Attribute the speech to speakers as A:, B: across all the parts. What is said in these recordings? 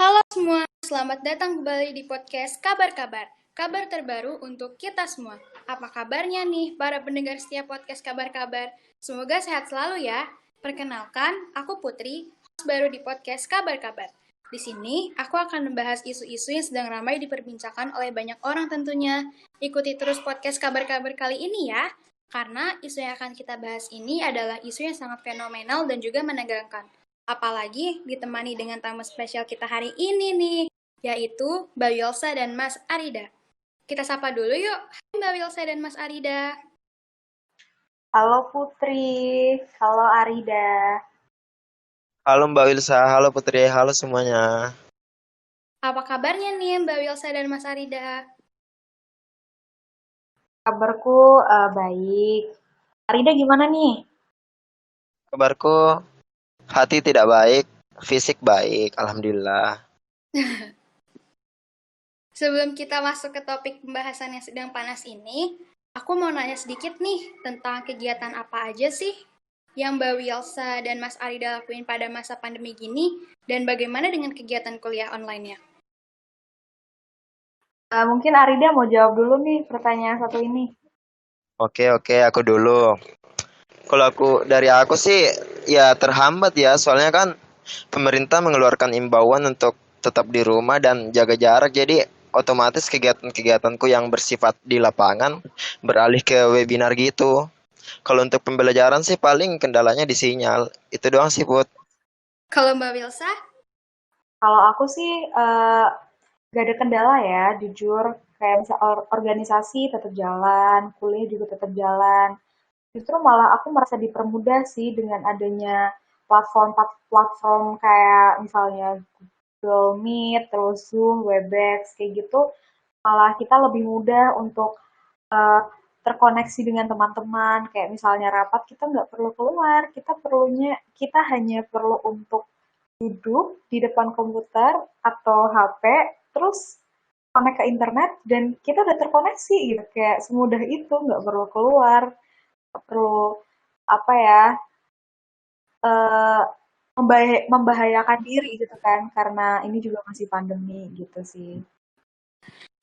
A: Halo semua, selamat datang kembali di podcast Kabar-Kabar. Kabar terbaru untuk kita semua. Apa kabarnya nih para pendengar setiap podcast Kabar-Kabar? Semoga sehat selalu ya. Perkenalkan, aku Putri, host baru di podcast Kabar-Kabar. Di sini, aku akan membahas isu-isu yang sedang ramai diperbincangkan oleh banyak orang tentunya. Ikuti terus podcast Kabar-Kabar kali ini ya, karena isu yang akan kita bahas ini adalah isu yang sangat fenomenal dan juga menegangkan. Apalagi ditemani dengan tamu spesial kita hari ini nih, yaitu Mbak Wilsa dan Mas Arida. Kita sapa dulu yuk. Hai Mbak Wilsa dan Mas Arida.
B: Halo Putri, halo Arida.
C: Halo Mbak Wilsa, halo Putri, halo semuanya.
A: Apa kabarnya nih Mbak Wilsa dan Mas Arida?
B: Kabarku baik. Arida gimana nih?
C: Kabarku hati tidak baik, fisik baik, alhamdulillah.
A: Sebelum kita masuk ke topik pembahasan yang sedang panas ini, aku mau nanya sedikit nih tentang kegiatan apa aja sih yang Mbak Wilsa dan Mas Arida lakuin pada masa pandemi gini, dan bagaimana dengan kegiatan kuliah online-nya?
B: Mungkin Arida mau jawab dulu nih pertanyaan satu ini.
C: Oke, aku dulu. Kalau dari aku sih ya terhambat ya, soalnya kan pemerintah mengeluarkan imbauan untuk tetap di rumah dan jaga jarak. Jadi otomatis kegiatan-kegiatanku yang bersifat di lapangan beralih ke webinar gitu. Kalau untuk pembelajaran sih paling kendalanya di sinyal. Itu doang sih, Put.
A: Kalau Mbak Wilsa?
B: Kalau aku sih gak ada kendala ya, jujur. Kayak misal organisasi tetap jalan, kuliah juga tetap jalan. Justru malah aku merasa dipermudah sih dengan adanya platform kayak misalnya Google Meet, terus Zoom, Webex, kayak gitu. Malah kita lebih mudah untuk eh, terkoneksi dengan teman-teman. Kayak misalnya rapat, kita nggak perlu keluar, kita hanya perlu untuk duduk di depan komputer atau HP, terus connect ke internet dan kita udah terkoneksi gitu. Kayak semudah itu, nggak perlu keluar, nggak perlu apa ya, eh, membahayakan diri gitu kan, karena ini juga masih pandemi gitu sih.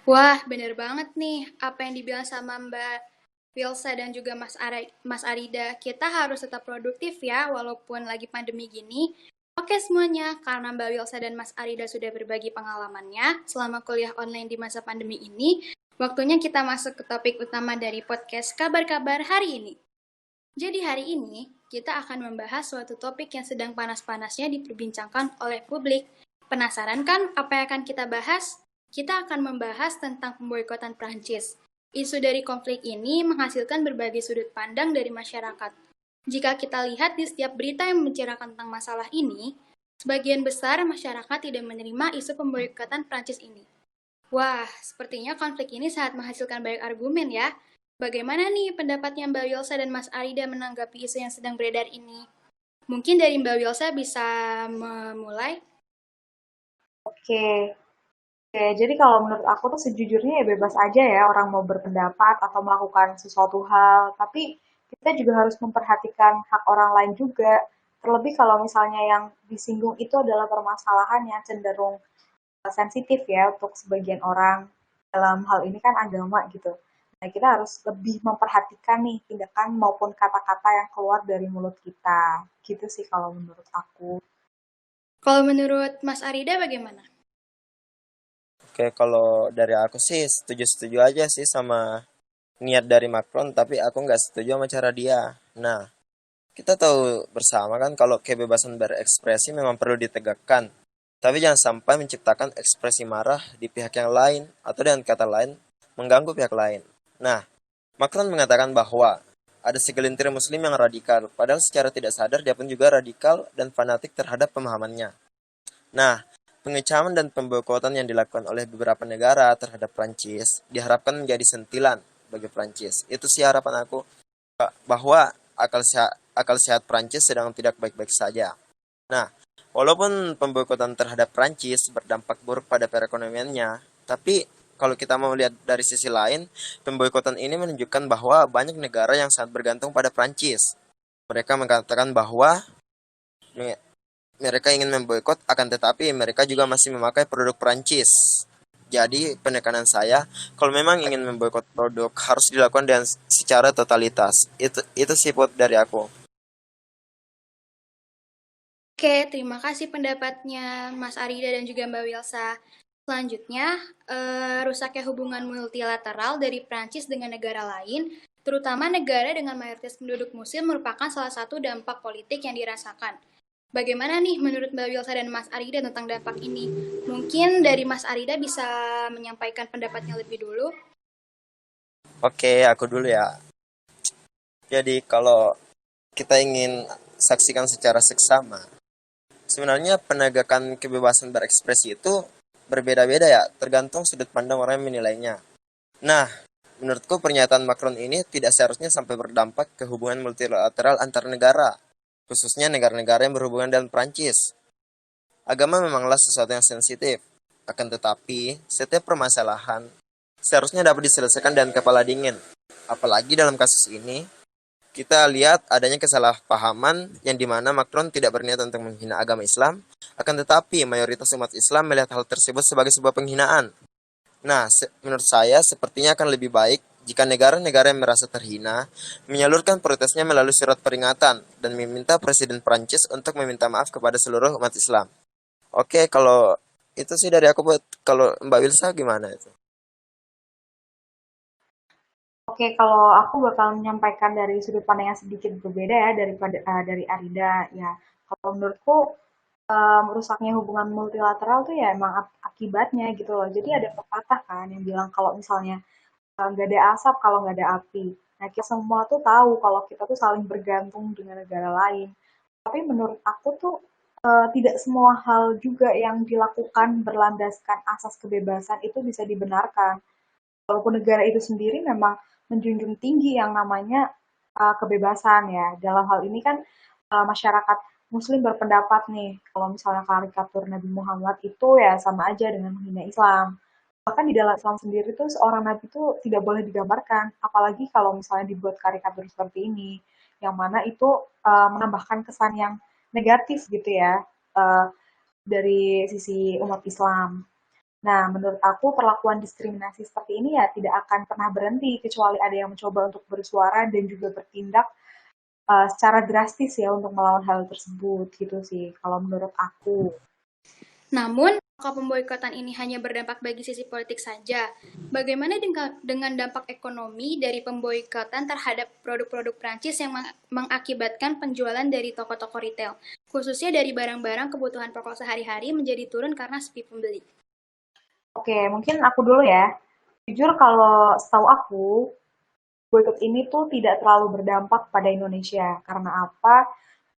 A: Wah, bener banget nih apa yang dibilang sama Mbak Wilsa dan juga Mas Arida. Kita harus tetap produktif ya, walaupun lagi pandemi gini. Oke semuanya, karena Mbak Wilsa dan Mas Arida sudah berbagi pengalamannya selama kuliah online di masa pandemi ini, waktunya kita masuk ke topik utama dari podcast Kabar-Kabar hari ini. Jadi hari ini, kita akan membahas suatu topik yang sedang panas-panasnya diperbincangkan oleh publik. Penasaran kan apa yang akan kita bahas? Kita akan membahas tentang pemboikotan Prancis. Isu dari konflik ini menghasilkan berbagai sudut pandang dari masyarakat. Jika kita lihat di setiap berita yang membicarakan tentang masalah ini, sebagian besar masyarakat tidak menerima isu pemboikotan Prancis ini. Wah, sepertinya konflik ini sangat menghasilkan banyak argumen ya. Bagaimana nih pendapatnya Mbak Wilsa dan Mas Arida menanggapi isu yang sedang beredar ini? Mungkin dari Mbak Wilsa bisa memulai?
B: Oke, oke. Jadi kalau menurut aku tuh sejujurnya ya bebas aja ya orang mau berpendapat atau melakukan sesuatu hal. Tapi kita juga harus memperhatikan hak orang lain juga. Terlebih kalau misalnya yang disinggung itu adalah permasalahan yang cenderung sensitif ya untuk sebagian orang. Dalam hal ini kan agama gitu. Nah, kita harus lebih memperhatikan nih tindakan maupun kata-kata yang keluar dari mulut kita. Gitu sih kalau menurut aku.
A: Kalau menurut Mas Arida bagaimana?
C: Oke, kalau dari aku sih setuju-setuju aja sih sama niat dari Macron, tapi aku nggak setuju sama cara dia. Nah, kita tahu bersama kan kalau kebebasan berekspresi memang perlu ditegakkan, tapi jangan sampai menciptakan ekspresi marah di pihak yang lain, atau dengan kata lain, mengganggu pihak lain. Nah, Macron mengatakan bahwa ada segelintir muslim yang radikal, padahal secara tidak sadar dia pun juga radikal dan fanatik terhadap pemahamannya. Nah, pengecaman dan pemboikotan yang dilakukan oleh beberapa negara terhadap Prancis diharapkan menjadi sentilan bagi Prancis. Itu sih harapan aku, bahwa akal sehat Prancis sedang tidak baik-baik saja. Nah, walaupun pemboikotan terhadap Prancis berdampak buruk pada perekonomiannya, tapi kalau kita mau lihat dari sisi lain, pemboikotan ini menunjukkan bahwa banyak negara yang sangat bergantung pada Prancis. Mereka mengatakan bahwa mereka ingin memboikot, akan tetapi mereka juga masih memakai produk Perancis. Jadi penekanan saya, kalau memang ingin memboikot produk harus dilakukan dengan secara totalitas. Itu sih buat dari aku.
A: Oke, terima kasih pendapatnya Mas Arida dan juga Mbak Wilsa. Selanjutnya, rusaknya hubungan multilateral dari Prancis dengan negara lain, terutama negara dengan mayoritas penduduk Muslim, merupakan salah satu dampak politik yang dirasakan. Bagaimana nih menurut Mbak Wilsa dan Mas Arida tentang dampak ini? Mungkin dari Mas Arida bisa menyampaikan pendapatnya lebih dulu.
C: Oke, aku dulu ya. Jadi kalau kita ingin saksikan secara seksama, sebenarnya penegakan kebebasan berekspresi itu berbeda-beda ya, tergantung sudut pandang orang yang menilainya. Nah, menurutku pernyataan Macron ini tidak seharusnya sampai berdampak ke hubungan multilateral antar negara, khususnya negara-negara yang berhubungan dengan Prancis. Agama memanglah sesuatu yang sensitif, akan tetapi setiap permasalahan seharusnya dapat diselesaikan dengan kepala dingin. Apalagi dalam kasus ini, kita lihat adanya kesalahpahaman yang dimana Macron tidak berniat untuk menghina agama Islam, akan tetapi mayoritas umat Islam melihat hal tersebut sebagai sebuah penghinaan. Nah, menurut saya sepertinya akan lebih baik jika negara-negara yang merasa terhina menyalurkan protesnya melalui surat peringatan dan meminta Presiden Prancis untuk meminta maaf kepada seluruh umat Islam. Oke, kalau itu sih dari aku. Buat kalau Mbak Wilsa gimana itu?
B: Oke, kalau aku bakal menyampaikan dari sudut pandang yang sedikit berbeda ya daripada dari Arida ya. Kalau menurutku rusaknya hubungan multilateral tuh ya emang akibatnya gitu loh. Jadi ada pepatah kan yang bilang kalau misalnya nggak ada asap kalau nggak ada api. Nah, kita semua tuh tahu kalau kita tuh saling bergantung dengan negara lain. Tapi menurut aku tuh tidak semua hal juga yang dilakukan berlandaskan asas kebebasan itu bisa dibenarkan. Walaupun negara itu sendiri memang menjunjung tinggi yang namanya kebebasan ya. Dalam hal ini kan masyarakat Muslim berpendapat nih, kalau misalnya karikatur Nabi Muhammad itu ya sama aja dengan menghina Islam. Bahkan di dalam Islam sendiri tuh seorang Nabi itu tidak boleh digambarkan, apalagi kalau misalnya dibuat karikatur seperti ini, yang mana itu menambahkan kesan yang negatif gitu ya uh, dari sisi umat Islam. Nah, menurut aku perlakuan diskriminasi seperti ini ya tidak akan pernah berhenti kecuali ada yang mencoba untuk bersuara dan juga bertindak secara drastis ya untuk melawan hal tersebut gitu sih kalau menurut aku.
A: Namun, apakah pemboikotan ini hanya berdampak bagi sisi politik saja? Bagaimana dengan dampak ekonomi dari pemboikotan terhadap produk-produk Prancis yang mengakibatkan penjualan dari toko-toko retail, khususnya dari barang-barang kebutuhan pokok sehari-hari menjadi turun karena sepi pembeli?
B: Oke, mungkin aku dulu ya. Jujur kalau setahu aku, boykot ini tuh tidak terlalu berdampak pada Indonesia. Karena apa?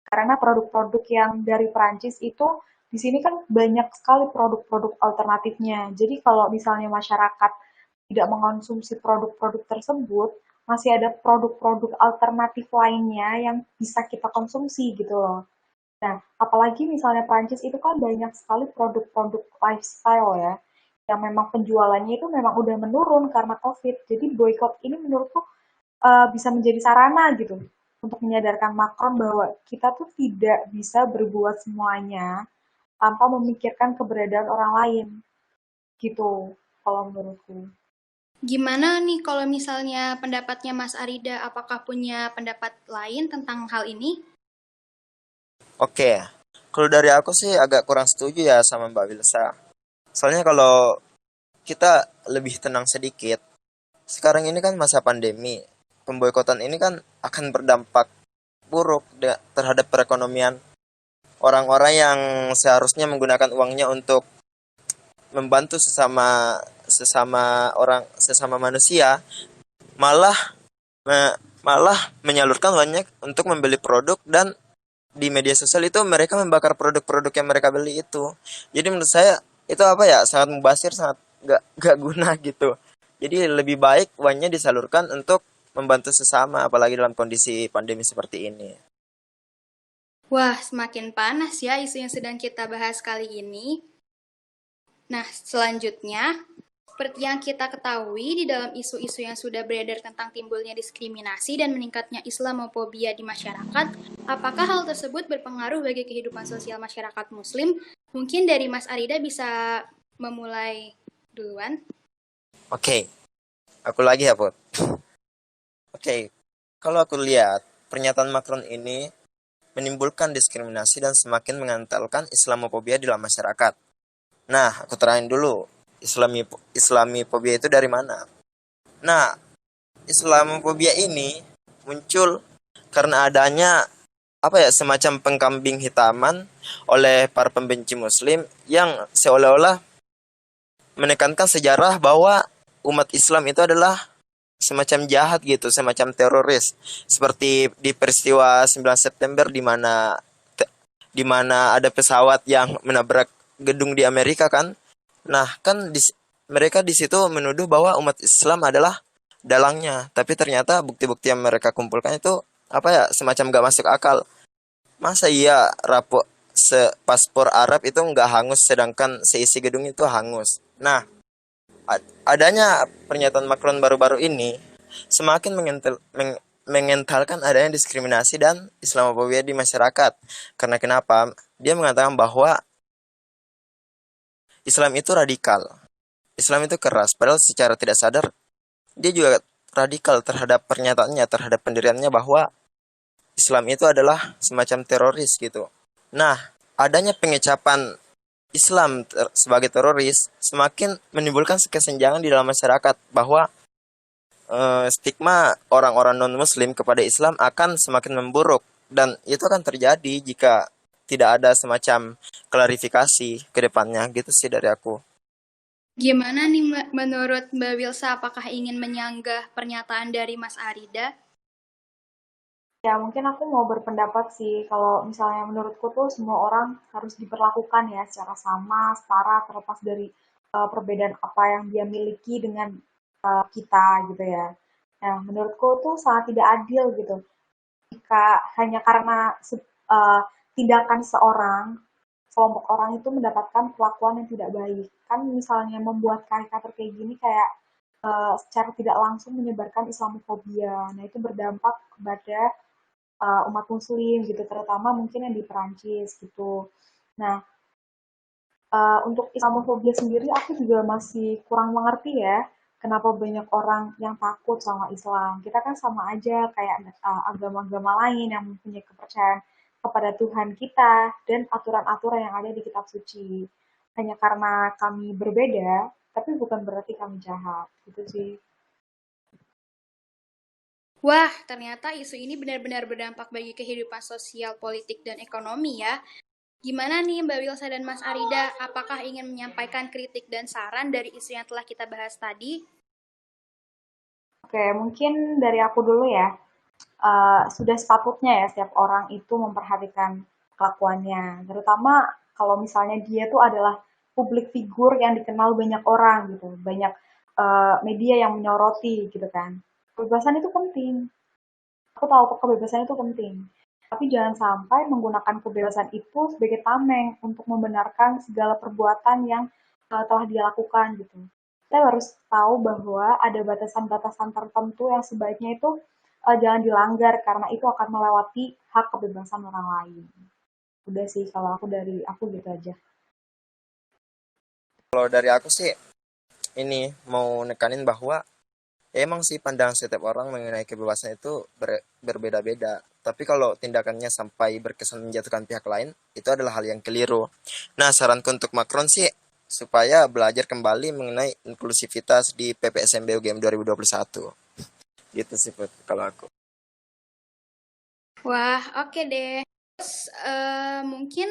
B: Karena produk-produk yang dari Perancis itu di sini kan banyak sekali produk-produk alternatifnya. Jadi kalau misalnya masyarakat tidak mengonsumsi produk-produk tersebut, masih ada produk-produk alternatif lainnya yang bisa kita konsumsi gitu loh. Nah, apalagi misalnya Prancis itu kan banyak sekali produk-produk lifestyle ya, yang memang penjualannya itu memang udah menurun karena COVID. Jadi boykot ini menurutku bisa menjadi sarana gitu untuk menyadarkan Macron bahwa kita tuh tidak bisa berbuat semuanya tanpa memikirkan keberadaan orang lain gitu kalau menurutku.
A: Gimana nih kalau misalnya pendapatnya Mas Arida, apakah punya pendapat lain tentang hal ini?
C: Oke, kalau dari aku sih agak kurang setuju ya sama Mbak Wilsa. Soalnya kalau kita lebih tenang sedikit, sekarang ini kan masa pandemi. Pemboikotan ini kan akan berdampak buruk terhadap perekonomian orang-orang yang seharusnya menggunakan uangnya untuk membantu sesama sesama orang sesama manusia, malah malah menyalurkan uangnya untuk membeli produk, dan di media sosial itu mereka membakar produk-produk yang mereka beli itu. Jadi menurut saya itu apa ya, sangat mubazir, sangat gak guna gitu. Jadi lebih baik uangnya disalurkan untuk membantu sesama, apalagi dalam kondisi pandemi seperti ini.
A: Wah, semakin panas ya isu yang sedang kita bahas kali ini. Nah, selanjutnya, Seperti yang kita ketahui, di dalam isu-isu yang sudah beredar tentang timbulnya diskriminasi dan meningkatnya Islamophobia di masyarakat, apakah hal tersebut berpengaruh bagi kehidupan sosial masyarakat Muslim? Mungkin dari Mas Arida bisa memulai duluan.
C: Oke, aku lagi ya, Put. Oke, kalau aku lihat, pernyataan Macron ini menimbulkan diskriminasi dan semakin mengantalkan Islamophobia di dalam masyarakat. Nah, aku terangin dulu, Islamophobia itu dari mana? Nah, Islamophobia ini muncul karena adanya semacam pengkambing hitaman oleh para pembenci Muslim yang seolah-olah menekankan sejarah bahwa umat Islam itu adalah semacam jahat gitu, semacam teroris. Seperti di peristiwa 9 September di mana ada pesawat yang menabrak gedung di Amerika kan. Nah, kan mereka di situ menuduh bahwa umat Islam adalah dalangnya, tapi ternyata bukti-bukti yang mereka kumpulkan itu semacam gak masuk akal. Masa iya paspor Arab itu nggak hangus sedangkan seisi gedung itu hangus. Nah, adanya pernyataan Macron baru-baru ini semakin mengentalkan adanya diskriminasi dan Islamophobia di masyarakat. Karena kenapa? Dia mengatakan bahwa Islam itu radikal. Islam itu keras, padahal secara tidak sadar dia juga radikal terhadap pernyataannya, terhadap pendiriannya bahwa Islam itu adalah semacam teroris gitu. Nah, adanya pengecapan Islam sebagai teroris semakin menimbulkan kesenjangan di dalam masyarakat bahwa stigma orang-orang non-Muslim kepada Islam akan semakin memburuk dan itu akan terjadi jika tidak ada semacam klarifikasi ke depannya gitu sih dari aku.
A: Gimana nih menurut Mbak Wilsa, apakah ingin menyanggah pernyataan dari Mas Arida?
B: Ya, mungkin aku mau berpendapat sih, kalau misalnya menurutku tuh semua orang harus diperlakukan ya secara sama, setara, terlepas dari perbedaan apa yang dia miliki dengan kita gitu ya. Nah, menurutku tuh sangat tidak adil gitu. Jika hanya karena tindakan kelompok orang itu mendapatkan perlakuan yang tidak baik. Kan misalnya membuat karikatur kayak gini kayak secara tidak langsung menyebarkan Islamophobia. Nah, itu berdampak kepada umat muslim gitu, terutama mungkin yang di Perancis gitu. Nah, untuk Islamophobia sendiri aku juga masih kurang mengerti ya, kenapa banyak orang yang takut sama Islam. Kita kan sama aja kayak agama-agama lain yang mempunyai kepercayaan kepada Tuhan kita dan aturan-aturan yang ada di kitab suci. Hanya karena kami berbeda, tapi bukan berarti kami jahat, gitu sih.
A: Wah, ternyata isu ini benar-benar berdampak bagi kehidupan sosial, politik, dan ekonomi ya. Gimana nih Mbak Wilsa dan Mas Arida, apakah ingin menyampaikan kritik dan saran dari isu yang telah kita bahas tadi?
B: Oke, mungkin dari aku dulu ya. Sudah sepatutnya ya setiap orang itu memperhatikan kelakuannya. Terutama kalau misalnya dia tuh adalah publik figur yang dikenal banyak orang gitu, banyak media yang menyoroti gitu kan. Kebebasan itu penting. Aku tahu kebebasan itu penting. Tapi jangan sampai menggunakan kebebasan itu sebagai tameng untuk membenarkan segala perbuatan yang telah dia lakukan gitu. Kita harus tahu bahwa ada batasan-batasan tertentu yang sebaiknya itu jangan dilanggar karena itu akan melewati hak kebebasan orang lain. Udah sih kalau dari aku gitu aja.
C: Kalau dari aku sih ini mau nekanin bahwa emang sih pandangan setiap orang mengenai kebebasan itu berbeda-beda. Tapi kalau tindakannya sampai berkesan menjatuhkan pihak lain, itu adalah hal yang keliru. Nah, saranku untuk Macron sih supaya belajar kembali mengenai inklusivitas di PPSMB UGM 2021. Gitu sih kalau aku.
A: Wah, oke deh. Terus mungkin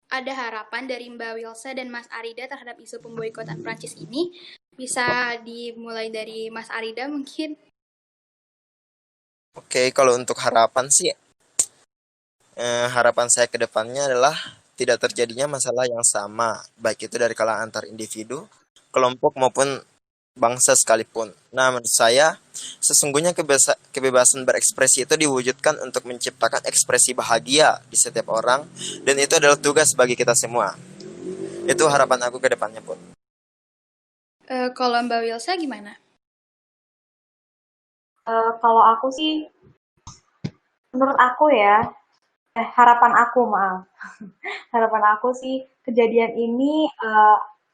A: ada harapan dari Mbak Wilsa dan Mas Arida terhadap isu pemboikotan Prancis ini. Bisa dimulai dari Mas Arida mungkin.
C: Oke, kalau untuk harapan sih, harapan saya ke depannya adalah tidak terjadinya masalah yang sama, baik itu dari kalangan antar individu, kelompok maupun bangsa sekalipun. Nah, menurut saya, sesungguhnya kebebasan berekspresi itu diwujudkan untuk menciptakan ekspresi bahagia di setiap orang, dan itu adalah tugas bagi kita semua. Itu harapan aku ke depannya, Pun.
A: Kalau Mbak Wilsa gimana?
B: Kalau aku sih, menurut aku ya, harapan aku maaf, harapan aku sih kejadian ini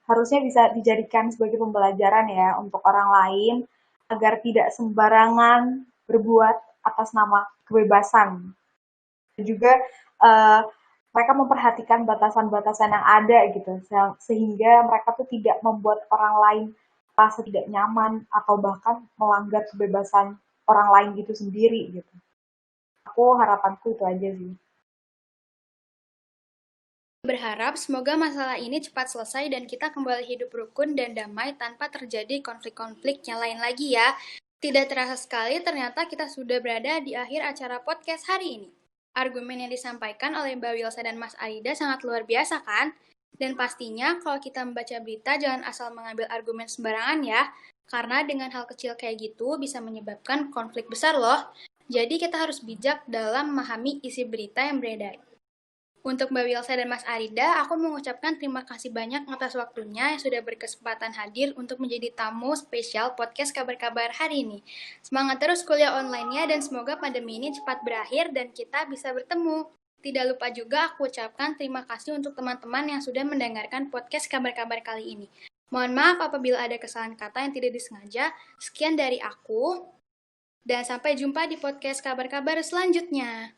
B: harusnya bisa dijadikan sebagai pembelajaran ya untuk orang lain agar tidak sembarangan berbuat atas nama kebebasan. Dan juga eh, mereka memperhatikan batasan-batasan yang ada gitu, sehingga mereka tuh tidak membuat orang lain merasa tidak nyaman atau bahkan melanggar kebebasan orang lain gitu sendiri gitu. Aku harapanku itu aja sih.
A: Berharap semoga masalah ini cepat selesai dan kita kembali hidup rukun dan damai tanpa terjadi konflik-konflik yang lain lagi ya. Tidak terasa sekali ternyata kita sudah berada di akhir acara podcast hari ini. Argumen yang disampaikan oleh Mbak Wilsa dan Mas Aida sangat luar biasa kan? Dan pastinya kalau kita membaca berita jangan asal mengambil argumen sembarangan ya. Karena dengan hal kecil kayak gitu bisa menyebabkan konflik besar loh. Jadi kita harus bijak dalam memahami isi berita yang beredar. Untuk Mbak Wilsa dan Mas Arida, aku mengucapkan terima kasih banyak atas waktunya yang sudah berkesempatan hadir untuk menjadi tamu spesial podcast kabar-kabar hari ini. Semangat terus kuliah online-nya dan semoga pandemi ini cepat berakhir dan kita bisa bertemu. Tidak lupa juga aku ucapkan terima kasih untuk teman-teman yang sudah mendengarkan podcast kabar-kabar kali ini. Mohon maaf apabila ada kesalahan kata yang tidak disengaja. Sekian dari aku, dan sampai jumpa di podcast kabar-kabar selanjutnya.